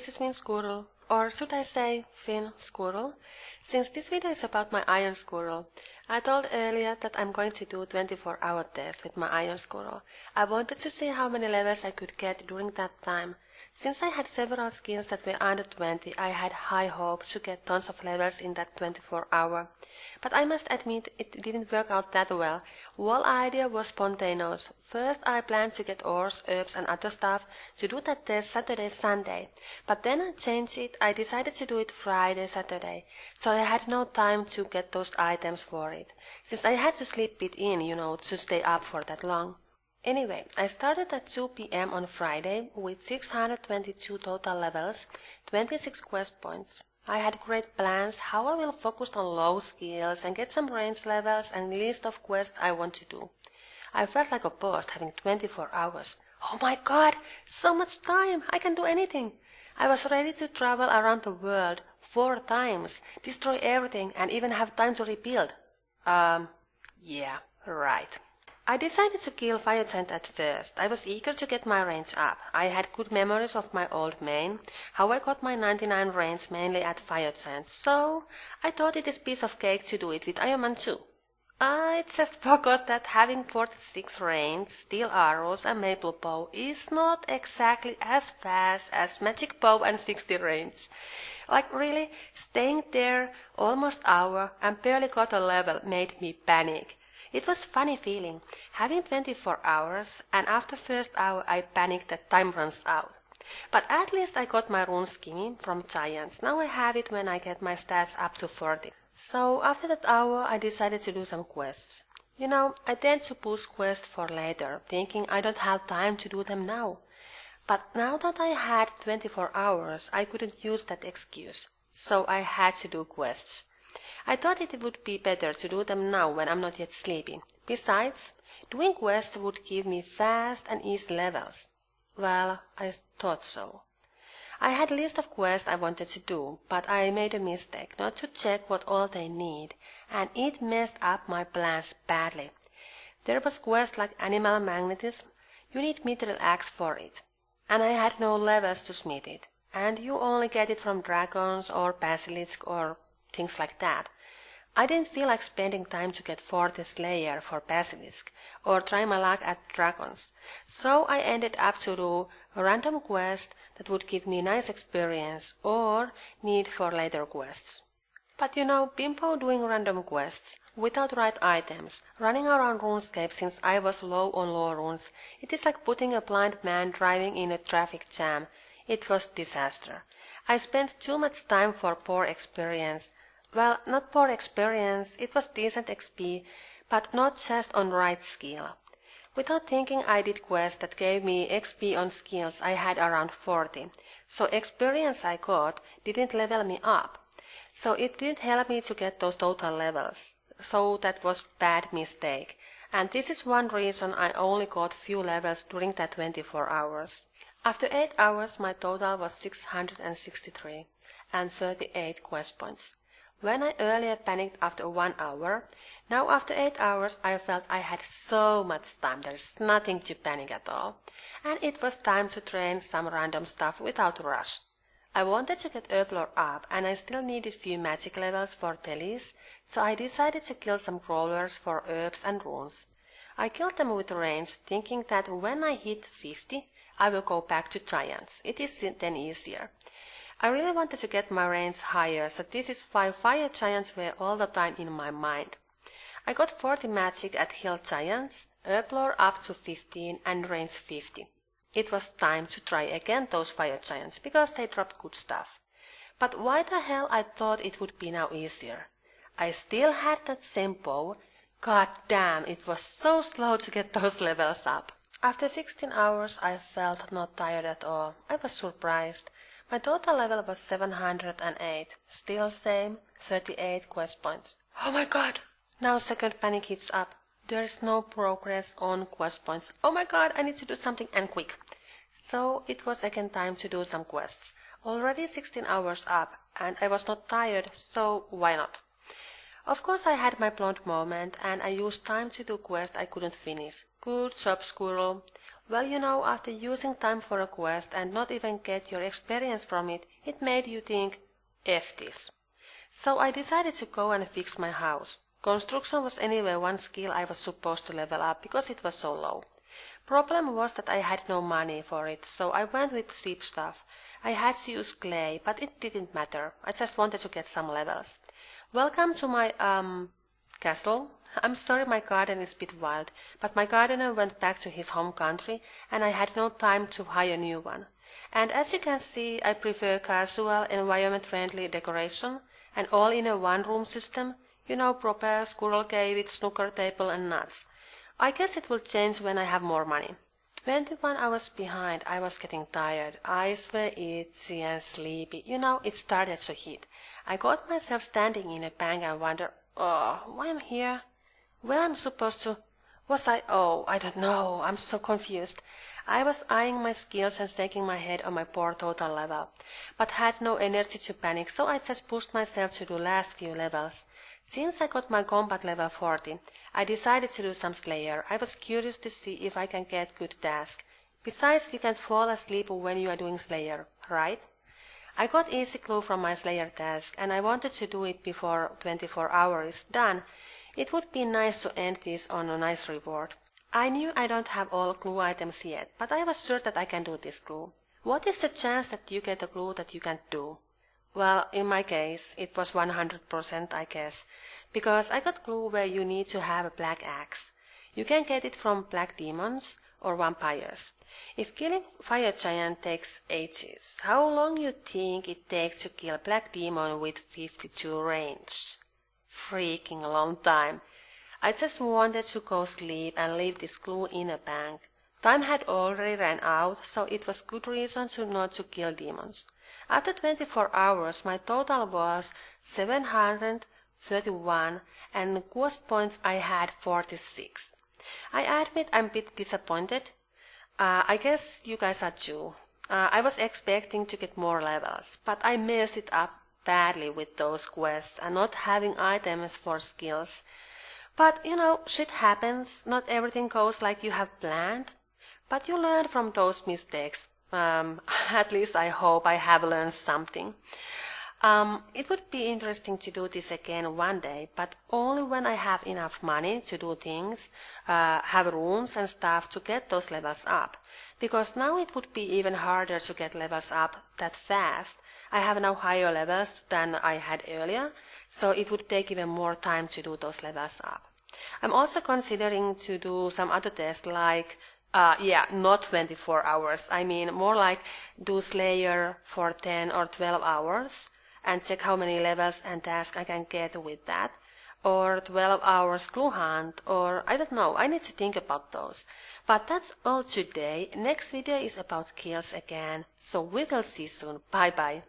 this is Runesquirrel, or should I say FunOrb? Since this video is about my ironsquirrel, I told earlier that I'm going to do 24-hour test with my ironsquirrel. I wanted to see how many levels I could get during that time. Since I had several skills that were under 20, I had high hopes to get tons of levels in that 24-hour. But I must admit it didn't work out that well. Whole idea was spontaneous. First I planned to get ores, herbs and other stuff to do that test Saturday, Sunday. But then I changed it. I decided to do it Friday, Saturday. So I had no time to get those items for it. Since I had to sleep it in, to stay up for that long. Anyway, I started at 2 p.m. on Friday with 622 total levels, 26 quest points. I had great plans how I will focus on low skills and get some range levels and list of quests I want to do. I felt like a boss having 24 hours. Oh my god, so much time! I can do anything! I was ready to travel around the world 4 times, destroy everything and even have time to rebuild. Yeah, right. I decided to kill Fire Giant at first. I was eager to get my range up. I had good memories of my old main, how I got my 99 range mainly at Fire Giant, so I thought it is piece of cake to do it with Iron Man too. I just forgot that having 46 range, steel arrows and maple bow is not exactly as fast as magic bow and 60 range. Like really, staying there almost hour and barely got a level made me panic. It was funny feeling, having 24 hours, and after first hour I panicked that time runs out. But at least I got my rune scheme from giants. Now I have it when I get my stats up to 40. So after that hour I decided to do some quests. I tend to push quests for later, thinking I don't have time to do them now. But now that I had 24 hours, I couldn't use that excuse. So I had to do quests. I thought it would be better to do them now when I'm not yet sleepy. Besides, doing quests would give me fast and easy levels. Well, I thought so. I had a list of quests I wanted to do, but I made a mistake not to check what all they need, and it messed up my plans badly. There was quest like animal magnetism. You need mithril axe for it, and I had no levels to smith it, and you only get it from dragons or basilisk or things like that. I didn't feel like spending time to get 40 Slayer for basilisk or try my luck at dragons, so I ended up to do a random quest that would give me nice experience or need for later quests. But Bimbo doing random quests without right items, running around RuneScape since I was low on lore runes, it is like putting a blind man driving in a traffic jam. It was disaster. I spent too much time for poor experience. Well, not poor experience, it was decent XP, but not just on right skill. Without thinking I did quests that gave me XP on skills I had around 40, so experience I got didn't level me up. So it didn't help me to get those total levels, so that was bad mistake. And this is one reason I only got few levels during that 24 hours. After 8 hours my total was 663 and 38 quest points. When I earlier panicked after 1 hour, now after 8 hours I felt I had so much time, there's nothing to panic at all. And it was time to train some random stuff without rush. I wanted to get herb lore up and I still needed few magic levels for tellies, so I decided to kill some crawlers for herbs and runes. I killed them with range, thinking that when I hit 50, I will go back to giants. It is then easier. I really wanted to get my range higher, so this is 5 fire giants were all the time in my mind. I got 40 magic at hill giants, herb lore up to 15 and range 50. It was time to try again those fire giants, because they dropped good stuff. But why the hell I thought it would be now easier? I still had that same bow. God damn, it was so slow to get those levels up. After 16 hours I felt not tired at all. I was surprised. My total level was 708, still same, 38 quest points. Oh my god! Now second panic hits up. There is no progress on quest points. Oh my god, I need to do something and quick. So it was again time to do some quests. Already 16 hours up, and I was not tired, so why not? Of course I had my blonde moment, and I used time to do quests I couldn't finish. Good job, squirrel. Well, you know, after using time for a quest and not even get your experience from it, it made you think, F this. So I decided to go and fix my house. Construction was anyway one skill I was supposed to level up because it was so low. Problem was that I had no money for it, so I went with cheap stuff. I had to use clay, but it didn't matter. I just wanted to get some levels. Welcome to my, castle. I'm sorry my garden is a bit wild, but my gardener went back to his home country and I had no time to hire a new one. And as you can see, I prefer casual, environment-friendly decoration and all in a one-room system, you know, proper squirrel cave with snooker table and nuts. I guess it will change when I have more money. 21 hours behind, I was getting tired. Eyes were itchy and sleepy. You know, it started to hit. I got myself standing in a bank and wondered, why I'm here? Where I'm supposed to? Was I? Oh, I don't know. I'm so confused. I was eyeing my skills and shaking my head on my poor total level, but had no energy to panic, so I just pushed myself to do last few levels. Since I got my combat level 40, I decided to do some Slayer. I was curious to see if I can get good task. Besides, you can fall asleep when you are doing Slayer, right? I got easy clue from my Slayer task, and I wanted to do it before 24 hours is done. It would be nice to end this on a nice reward. I knew I don't have all clue items yet, but I was sure that I can do this clue. What is the chance that you get a clue that you can't do? Well, in my case, it was 100%, I guess, because I got clue where you need to have a black axe. You can get it from black demons or vampires. If killing fire giant takes ages, how long you think it takes to kill black demon with 52 range? Freaking long time. I just wanted to go sleep and leave this clue in a bank. Time had already ran out, so it was good reason to not to kill demons. After 24 hours, my total was 731 and quest points I had 46. I admit I'm a bit disappointed. I guess you guys are too. I was expecting to get more levels, but I messed it up badly with those quests and not having items for skills. But, you know, shit happens. Not everything goes like you have planned. But you learn from those mistakes. At least I hope I have learned something. It would be interesting to do this again one day, but only when I have enough money to do things, have runes and stuff to get those levels up. Because now it would be even harder to get levels up that fast. I have now higher levels than I had earlier, so it would take even more time to do those levels up. I'm also considering to do some other tests like, not 24 hours. I mean, more like do Slayer for 10 or 12 hours and check how many levels and tasks I can get with that. Or 12 hours clue hunt, or I don't know, I need to think about those. But that's all today. Next video is about kills again, so we will see soon. Bye bye.